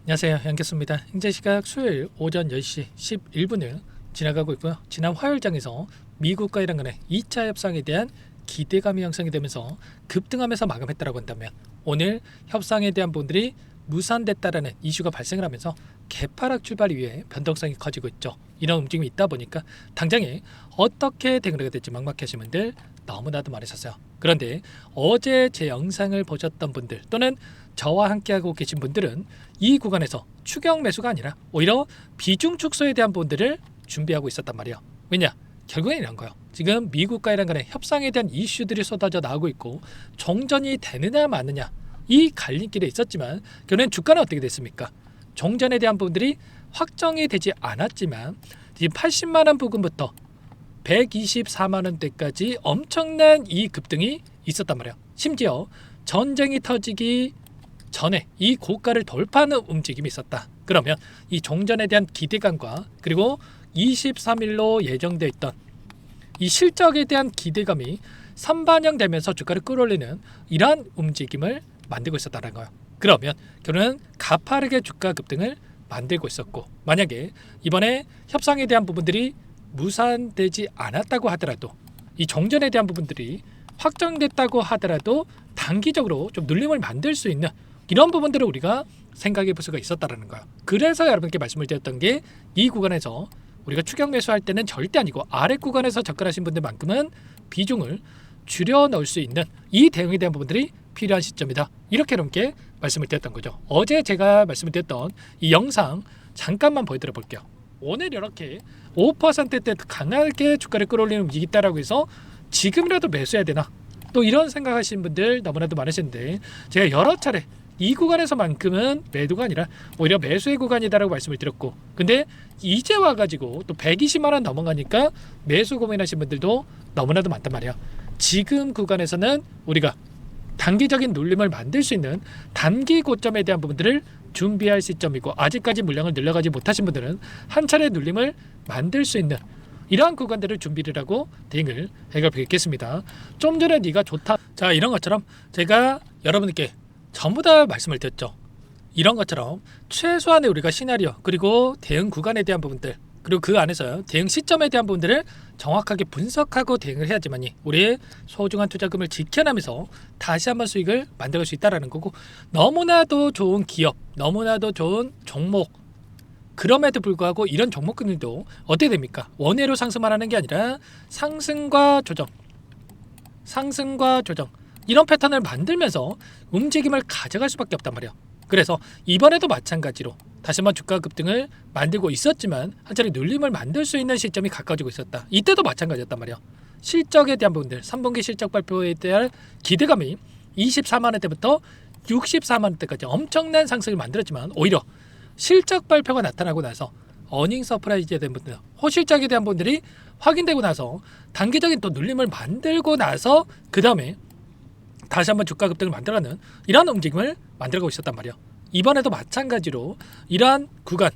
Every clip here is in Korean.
안녕하세요, 양캐스입니다. 현재 시각 수요일 오전 10시 11분을 지나가고 있고요. 지난 화요일장에서 미국과 이란 간의 2차 협상에 대한 기대감이 형성이 되면서 급등하면서 마감했다고 한다면, 오늘 협상에 대한 부분들이 무산됐다라는 이슈가 발생을 하면서 개파락 출발 이후에 변동성이 커지고 있죠. 이런 움직임이 있다 보니까 당장에 어떻게 대응하게 될지 막막하신 분들 너무나도 많으셨어요. 그런데 어제 제 영상을 보셨던 분들 또는 저와 함께하고 계신 분들은 이 구간에서 추격 매수가 아니라 오히려 비중 축소에 대한 부분들을 준비하고 있었단 말이에요. 왜냐? 결국엔 이런 거예요. 지금 미국과 이란 간의 협상에 대한 이슈들이 쏟아져 나오고 있고, 종전이 되느냐 마느냐 이 갈림길에 있었지만 결국엔 주가는 어떻게 됐습니까? 종전에 대한 부분들이 확정이 되지 않았지만 지금 80만 원 부근부터 124만 원대까지 엄청난 이 급등이 있었단 말이에요. 심지어 전쟁이 터지기 전에 이 고가를 돌파하는 움직임이 있었다. 그러면 이 종전에 대한 기대감과 그리고 23일로 예정되어 있던 이 실적에 대한 기대감이 선반영되면서 주가를 끌어올리는 이러한 움직임을 만들고 있었다는 거예요. 그러면 결국은 가파르게 주가 급등을 만들고 있었고, 만약에 이번에 협상에 대한 부분들이 무산되지 않았다고 하더라도, 이 종전에 대한 부분들이 확정됐다고 하더라도 단기적으로 좀 눌림을 만들 수 있는 이런 부분들을 우리가 생각해 볼 수가 있었다는 거예요. 그래서 여러분께 말씀을 드렸던 게, 이 구간에서 우리가 추격 매수할 때는 절대 아니고 아래 구간에서 접근하신 분들만큼은 비중을 줄여 넣을 수 있는 이 대응에 대한 부분들이 필요한 시점이다. 이렇게 여러분께 말씀을 드렸던 거죠. 어제 제가 말씀을 드렸던 이 영상 잠깐만 보여드려 볼게요. 오늘 이렇게 5%대 강하게 주가를 끌어올리는 움직임이 있다라고 해서 지금이라도 매수해야 되나? 또 이런 생각하시는 분들 너무나도 많으신데, 제가 여러 차례 이 구간에서만큼은 매도가 아니라 오히려 매수의 구간이다라고 말씀을 드렸고, 근데 이제 와가지고 또 120만 원 넘어가니까 매수 고민하시는 분들도 너무나도 많단 말이야. 지금 구간에서는 우리가 단기적인 눌림을 만들 수 있는 단기 고점에 대한 부분들을 준비할 시점이고, 아직까지 물량을 늘려가지 못하신 분들은 한 차례 눌림을 만들 수 있는 이러한 구간들을 준비를 하고 대응을 해가겠습니다. 좀 전에 네가 좋다, 자 이런 것처럼 제가 여러분께 전부 다 말씀을 드렸죠. 이런 것처럼 최소한의 우리가 시나리오 그리고 대응 구간에 대한 부분들, 그리고 그 안에서 대응 시점에 대한 부분들을 정확하게 분석하고 대응을 해야지만이 우리의 소중한 투자금을 지켜나면서 다시 한번 수익을 만들 수 있다는 거고, 너무나도 좋은 기업, 너무나도 좋은 종목, 그럼에도 불구하고 이런 종목들도 어떻게 됩니까? 원회로 상승만 하는 게 아니라 상승과 조정, 상승과 조정, 이런 패턴을 만들면서 움직임을 가져갈 수밖에 없단 말이에요. 그래서 이번에도 마찬가지로 다시 한번 주가 급등을 만들고 있었지만 한 차례 눌림을 만들 수 있는 시점이 가까워지고 있었다. 이때도 마찬가지였단 말이에요. 실적에 대한 부분들, 3분기 실적 발표에 대한 기대감이 24만 원대부터 64만 원대까지 엄청난 상승을 만들었지만, 오히려 실적 발표가 나타나고 나서 어닝 서프라이즈에 대한 분들, 호실적에 대한 분들이 확인되고 나서 단기적인 또 눌림을 만들고 나서 그 다음에 다시 한번 주가 급등을 만들어가는 이러한 움직임을 만들고 있었단 말이에요. 이번에도 마찬가지로 이러한 구간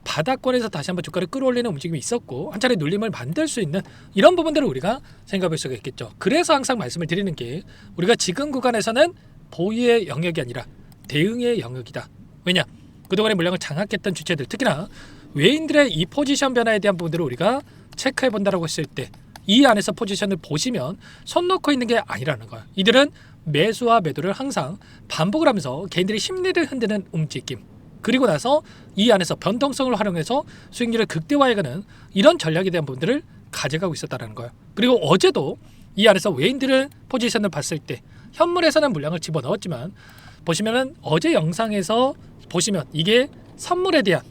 바닥권에서 다시 한번 주가를 끌어올리는 움직임이 있었고, 한 차례 눌림을 만들 수 있는 이런 부분들을 우리가 생각할 수가 있겠죠. 그래서 항상 말씀을 드리는 게, 우리가 지금 구간에서는 보유의 영역이 아니라 대응의 영역이다. 왜냐? 그동안의 물량을 장악했던 주체들, 특히나 외인들의 이 포지션 변화에 대한 부분들을 우리가 체크해 본다라고 했을 때, 이 안에서 포지션을 보시면 손 놓고 있는 게 아니라는 거야. 이들은 매수와 매도를 항상 반복을 하면서 개인들의 심리를 흔드는 움직임, 그리고 나서 이 안에서 변동성을 활용해서 수익률을 극대화해가는 이런 전략에 대한 부분들을 가져가고 있었다는 거예요. 그리고 어제도 이 안에서 외인들의 포지션을 봤을 때 현물에서는 물량을 집어넣었지만, 보시면은 어제 영상에서 보시면 이게 선물에 대한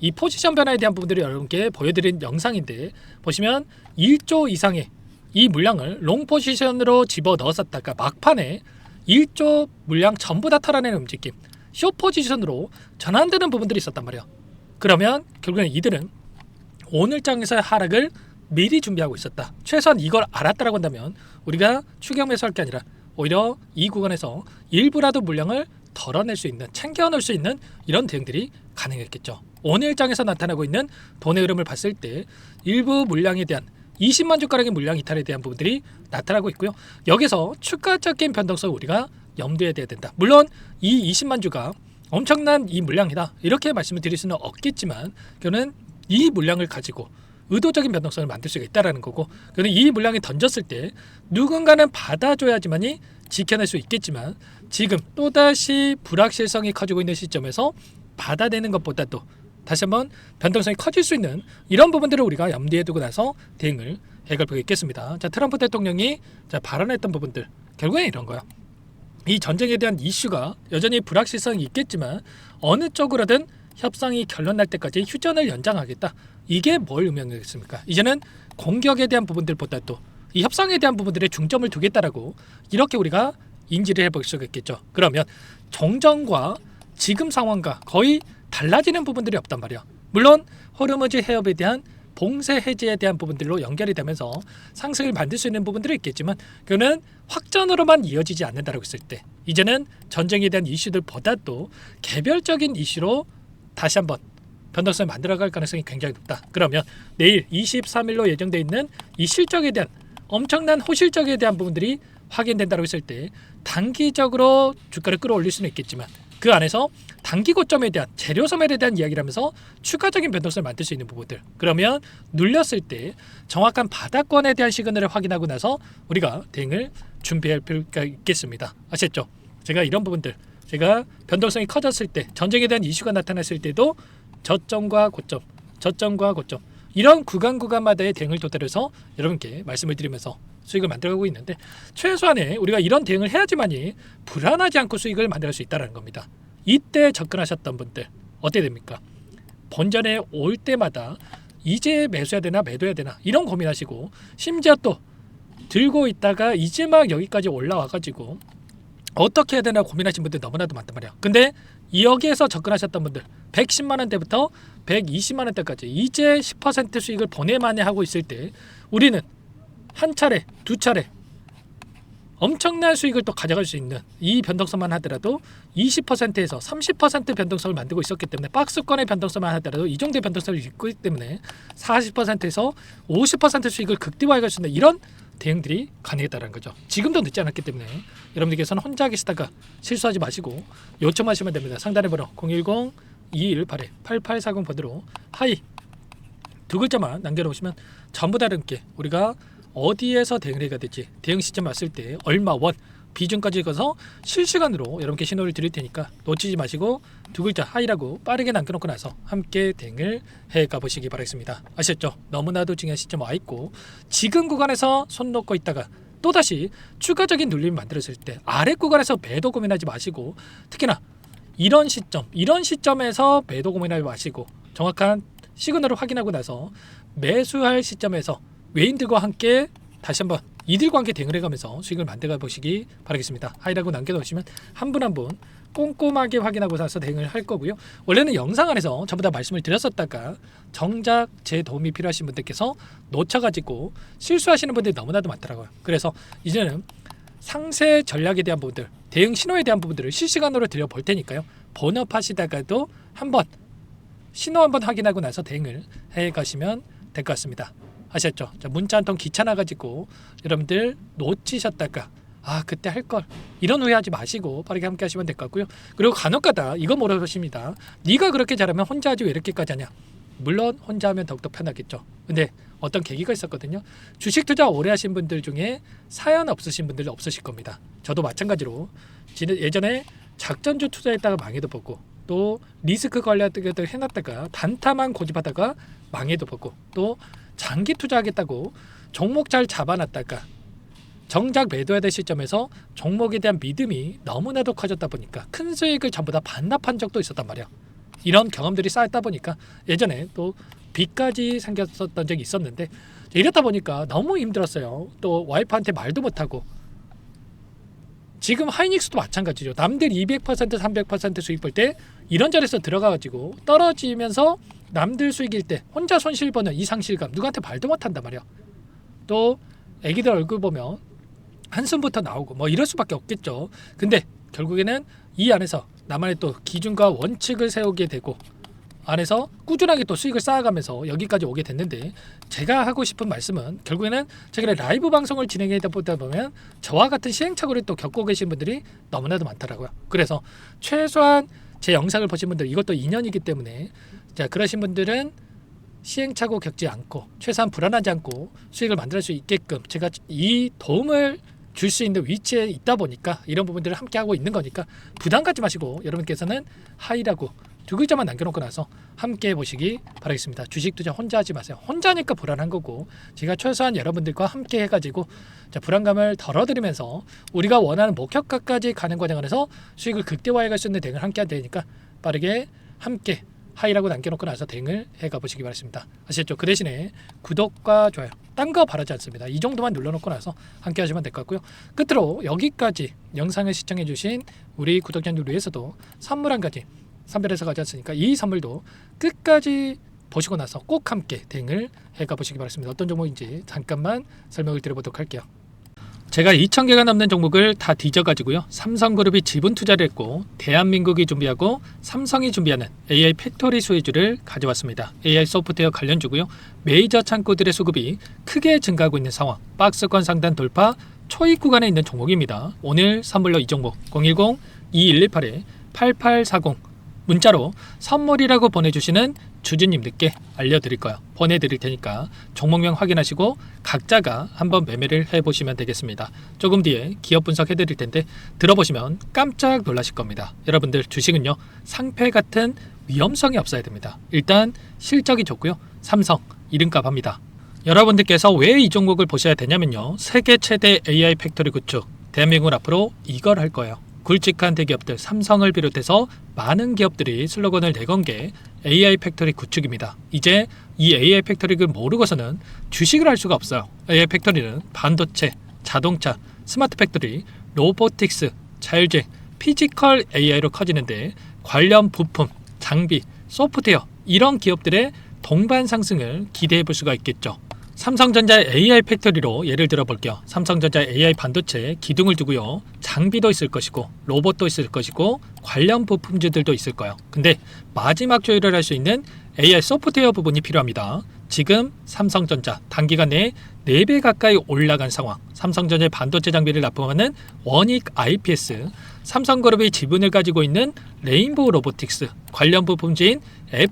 이 포지션 변화에 대한 부분들을 여러분께 보여드린 영상인데, 보시면 1조 이상의 이 물량을 롱 포지션으로 집어넣었었다가 막판에 1조 물량 전부 다 털어내는 움직임, 숏 포지션으로 전환되는 부분들이 있었단 말이에요. 그러면 결국엔 이들은 오늘장에서의 하락을 미리 준비하고 있었다. 최소한 이걸 알았다라고 한다면 우리가 추격 매수할 게 아니라 오히려 이 구간에서 일부라도 물량을 덜어낼 수 있는, 챙겨 넣을 수 있는 이런 대응들이 가능했겠죠. 오늘장에서 나타나고 있는 돈의 흐름을 봤을 때 일부 물량에 대한 20만 주가량의 물량 이탈에 대한 부분들이 나타나고 있고요. 여기서 추가적인 변동성을 우리가 염두에 둬야 된다. 물론 이 20만 주가 엄청난 이 물량이다 이렇게 말씀을 드릴 수는 없겠지만 그는 이 물량을 가지고 의도적인 변동성을 만들 수가 있다는 거고 그는 이 물량이 던졌을 때 누군가는 받아줘야지만이 지켜낼 수 있겠지만 지금 또다시 불확실성이 커지고 있는 시점에서 받아내는 것보다도 다시 한번 변동성이 커질 수 있는 이런 부분들을 우리가 염두에 두고 나서 대응을 해갈 필요가 있겠습니다. 자, 트럼프 대통령이 발언했던 부분들 결국엔 이런 거야. 이 전쟁에 대한 이슈가 여전히 불확실성이 있겠지만 어느 쪽으로든 협상이 결론날 때까지 휴전을 연장하겠다. 이게 뭘 의미하겠습니까? 이제는 공격에 대한 부분들보다도 이 협상에 대한 부분들에 중점을 두겠다라고 이렇게 우리가 인지를 해볼 수가 있겠죠. 그러면 정정과 지금 상황과 거의 달라지는 부분들이 없단 말이야. 물론 호르무즈 해협에 대한 봉쇄 해제에 대한 부분들로 연결이 되면서 상승을 만들 수 있는 부분들이 있겠지만 그거는 확전으로만 이어지지 않는다라고 했을 때 이제는 전쟁에 대한 이슈들보다도 개별적인 이슈로 다시 한번 변동성을 만들어갈 가능성이 굉장히 높다. 그러면 내일 23일로 예정되어 있는 이 실적에 대한 엄청난 호실적에 대한 부분들이 확인된다고 했을 때 단기적으로 주가를 끌어올릴 수는 있겠지만 그 안에서 단기 고점에 대한 재료 소멸에 대한 이야기를 하면서 추가적인 변동성을 만들 수 있는 부분들 그러면 눌렸을 때 정확한 바닥권에 대한 시그널을 확인하고 나서 우리가 대응을 준비할 필요가 있겠습니다. 아셨죠? 제가 이런 부분들 제가 변동성이 커졌을 때 전쟁에 대한 이슈가 나타났을 때도 저점과 고점 이런 구간마다의 대응을 도달해서 여러분께 말씀을 드리면서 수익을 만들어가고 있는데 최소한의 우리가 이런 대응을 해야지만이 불안하지 않고 수익을 만들 수 있다는 겁니다. 이때 접근하셨던 분들 어떻게 됩니까? 본전에 올 때마다 이제 매수해야 되나 매도해야 되나 이런 고민하시고 심지어 또 들고 있다가 이제 막 여기까지 올라와가지고 어떻게 해야 되나 고민하신 분들 너무나도 많단 말이야. 근데 여기에서 접근하셨던 분들 110만 원대부터 120만 원대까지 이제 10% 수익을 보내만이 하고 있을 때 우리는 한 차례, 두 차례 엄청난 수익을 또 가져갈 수 있는 이 변동성만 하더라도 20%에서 30% 변동성을 만들고 있었기 때문에 박스권의 변동성만 하더라도 이 정도의 변동성을 있기 때문에 40%에서 50% 수익을 극대화해 갈 수 있는 이런 대응들이 가능했다는 거죠. 지금도 늦지 않았기 때문에 여러분들께서는 혼자 계시다가 실수하지 마시고 요청하시면 됩니다. 상단에 번호 010-2128-8840 번호로 하이 두 글자만 남겨놓으시면 전부 다 여러분께 우리가 어디에서 대응을 해야 될지 대응 시점 왔을 때 얼마 원 비중까지 가서 실시간으로 여러분께 신호를 드릴 테니까 놓치지 마시고 두 글자 하이라고 빠르게 남겨놓고 나서 함께 대응을 해가 보시기 바라겠습니다. 아셨죠? 너무나도 중요한 시점 와 있고 지금 구간에서 손 놓고 있다가 또다시 추가적인 눌림을 만들었을 때 아래 구간에서 매도 고민하지 마시고 특히나 이런 시점에서 매도 고민하지 마시고 정확한 시그널을 확인하고 나서 매수할 시점에서 외인들과 함께 다시 한번 이들과 함께 대응을 해가면서 수익을 만들어 보시기 바라겠습니다. 하이라고 남겨놓으시면 한 분 한 분 꼼꼼하게 확인하고 나서 대응을 할 거고요. 원래는 영상 안에서 전부 다 말씀을 드렸었다가 정작 제 도움이 필요하신 분들께서 놓쳐가지고 실수하시는 분들이 너무나도 많더라고요. 그래서 이제는 상세 전략에 대한 부분들 대응 신호에 대한 부분들을 실시간으로 드려볼 테니까요. 본업하시다가도 한번 신호 한번 확인하고 나서 대응을 해가시면 될 것 같습니다. 아셨죠? 자, 문자 한 통 귀찮아가지고 여러분들 놓치셨다가 그때 할 걸 이런 후회하지 마시고 빠르게 함께 하시면 될 것 같고요. 그리고 간혹가다 이거 물어보십니다. 네가 그렇게 잘하면 혼자 하지 왜 이렇게까지 하냐? 물론 혼자 하면 더욱더 편하겠죠. 근데 어떤 계기가 있었거든요. 주식 투자 오래 하신 분들 중에 사연 없으신 분들 없으실 겁니다. 저도 마찬가지로 예전에 작전주 투자했다가 망해도 보고 또 리스크 관리하다가 해놨다가 단타만 고집하다가 망해도 보고 또 장기 투자하겠다고 종목 잘 잡아놨다가 정작 매도해야 될 시점에서 종목에 대한 믿음이 너무나도 커졌다 보니까 큰 수익을 전부 다 반납한 적도 있었단 말이야. 이런 경험들이 쌓였다 보니까 예전에 또 빚까지 생겼었던 적이 있었는데 이렇다 보니까 너무 힘들었어요. 또 와이프한테 말도 못하고 지금 하이닉스도 마찬가지죠. 남들 200% 300% 수익 볼 때 이런 자리에서 들어가가지고 떨어지면서 남들 수익일 때 혼자 손실 보는 이 상실감 누구한테 말도 못한단 말이야. 또 애기들 얼굴 보면 한숨부터 나오고 뭐 이럴 수밖에 없겠죠. 근데 결국에는 이 안에서 나만의 또 기준과 원칙을 세우게 되고 안에서 꾸준하게 또 수익을 쌓아가면서 여기까지 오게 됐는데 제가 하고 싶은 말씀은 결국에는 제가 라이브 방송을 진행하다 보면 저와 같은 시행착오를 또 겪고 계신 분들이 너무나도 많더라고요. 그래서 최소한 제 영상을 보신 분들 이것도 인연이기 때문에 자 그러신 분들은 시행착오 겪지 않고 최소한 불안하지 않고 수익을 만들 수 있게끔 제가 이 도움을 줄 수 있는 위치에 있다 보니까 이런 부분들을 함께 하고 있는 거니까 부담 갖지 마시고 여러분께서는 하이라고 두 글자만 남겨놓고 나서 함께 해보시기 바라겠습니다. 주식 투자 혼자 하지 마세요. 혼자니까 불안한 거고 제가 최소한 여러분들과 함께 해가지고 자, 불안감을 덜어드리면서 우리가 원하는 목표가까지 가는 과정 안에서 수익을 극대화해 갈 수 있는 대응을 함께 하면 되니까 빠르게 함께 하이라고 남겨놓고 나서 대응을 해가 보시기 바랍니다. 아시겠죠? 그 대신에 구독과 좋아요 딴 거 바라지 않습니다. 이 정도만 눌러놓고 나서 함께 하시면 될 것 같고요. 끝으로 여기까지 영상을 시청해 주신 우리 구독자님들 위해서도 선물 한 가지 선별해서 가져왔으니까 이 선물도 끝까지 보시고 나서 꼭 함께 대응을 해가 보시기 바랍니다. 어떤 종목인지 잠깐만 설명을 드려보도록 할게요. 제가 2,000개가 넘는 종목을 다 뒤져가지고요. 삼성그룹이 지분 투자를 했고 대한민국이 준비하고 삼성이 준비하는 AI 팩토리 수혜주를 가져왔습니다. AI 소프트웨어 관련주고요. 메이저 창고들의 수급이 크게 증가하고 있는 상황, 박스권 상단 돌파 초입 구간에 있는 종목입니다. 오늘 선물로 이 종목 010-2118-8840 문자로 선물이라고 보내주시는 주주님들께 알려드릴 거예요. 보내드릴 테니까 종목명 확인하시고 각자가 한번 매매를 해보시면 되겠습니다. 조금 뒤에 기업 분석해드릴 텐데 들어보시면 깜짝 놀라실 겁니다. 여러분들 주식은요 상패 같은 위험성이 없어야 됩니다. 일단 실적이 좋고요. 삼성 이름값 합니다. 여러분들께서 왜 이 종목을 보셔야 되냐면요. 세계 최대 AI 팩토리 구축 대한민국은 앞으로 이걸 할 거예요. 굵직한 대기업들 삼성을 비롯해서 많은 기업들이 슬로건을 내건 게 AI 팩토리 구축입니다. 이제 이 AI 팩토리를 모르고서는 주식을 할 수가 없어요. AI 팩토리는 반도체, 자동차, 스마트 팩토리, 로보틱스, 자율주행, 피지컬 AI로 커지는데 관련 부품, 장비, 소프트웨어 이런 기업들의 동반 상승을 기대해 볼 수가 있겠죠. 삼성전자의 AI 팩토리로 예를 들어 볼게요. 삼성전자 AI 반도체에 기둥을 두고요. 장비도 있을 것이고 로봇도 있을 것이고 관련 부품주들도 있을 거예요. 근데 마지막 조율을 할 수 있는 AI 소프트웨어 부분이 필요합니다. 지금 삼성전자 단기간 내에 4배 가까이 올라간 상황. 삼성전자의 반도체 장비를 납품하는 원익 IPS, 삼성그룹이 지분을 가지고 있는 레인보우 로보틱스, 관련 부품주인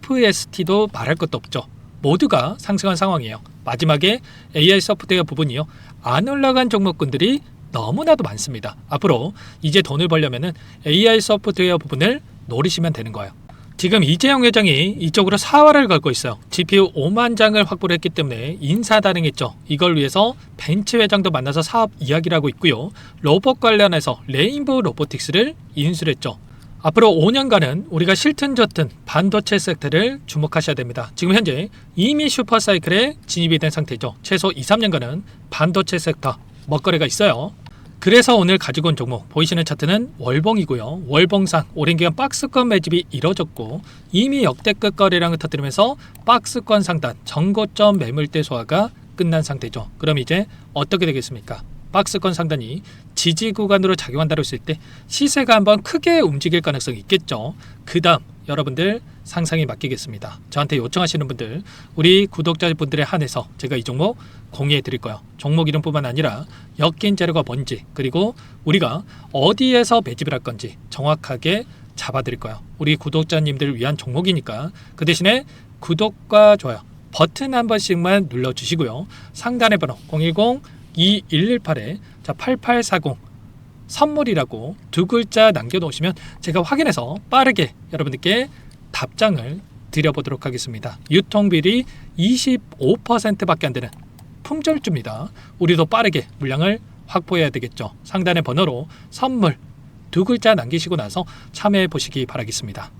FST도 말할 것도 없죠. 모두가 상승한 상황이에요. 마지막에 AI 소프트웨어 부분이요. 안 올라간 종목군들이 너무나도 많습니다. 앞으로 이제 돈을 벌려면 AI 소프트웨어 부분을 노리시면 되는 거예요. 지금 이재용 회장이 이쪽으로 사활을 걸고 있어요. GPU 5만 장을 확보를 했기 때문에 인사단행했죠. 이걸 위해서 벤츠 회장도 만나서 사업 이야기를 하고 있고요. 로봇 관련해서 레인보우 로보틱스를 인수를 했죠. 앞으로 5년간은 우리가 싫든 좋든 반도체 섹터를 주목하셔야 됩니다. 지금 현재 이미 슈퍼사이클에 진입이 된 상태죠. 최소 2, 3년간은 반도체 섹터 먹거리가 있어요. 그래서 오늘 가지고 온 종목 보이시는 차트는 월봉이고요. 월봉상 오랜 기간 박스권 매집이 이뤄졌고 이미 역대급 거래량을 터뜨리면서 박스권 상단 전고점 매물대 소화가 끝난 상태죠. 그럼 이제 어떻게 되겠습니까? 박스권 상단이 지지 구간으로 작용한다고 했을 때 시세가 한번 크게 움직일 가능성이 있겠죠. 그 다음 여러분들 상상에 맡기겠습니다. 저한테 요청하시는 분들 우리 구독자분들에 한해서 제가 이 종목 공유해 드릴 거예요. 종목 이름뿐만 아니라 엮인 재료가 뭔지 그리고 우리가 어디에서 매집을 할 건지 정확하게 잡아 드릴 거예요. 우리 구독자님들을 위한 종목이니까 그 대신에 구독과 좋아요 버튼 한 번씩만 눌러주시고요. 상단의 번호 010-2118-8840 선물이라고 두 글자 남겨놓으시면 제가 확인해서 빠르게 여러분들께 답장을 드려보도록 하겠습니다. 유통비리 25%밖에 안 되는 품절주입니다. 우리도 빠르게 물량을 확보해야 되겠죠. 상단의 번호로 선물 두 글자 남기시고 나서 참여해 보시기 바라겠습니다.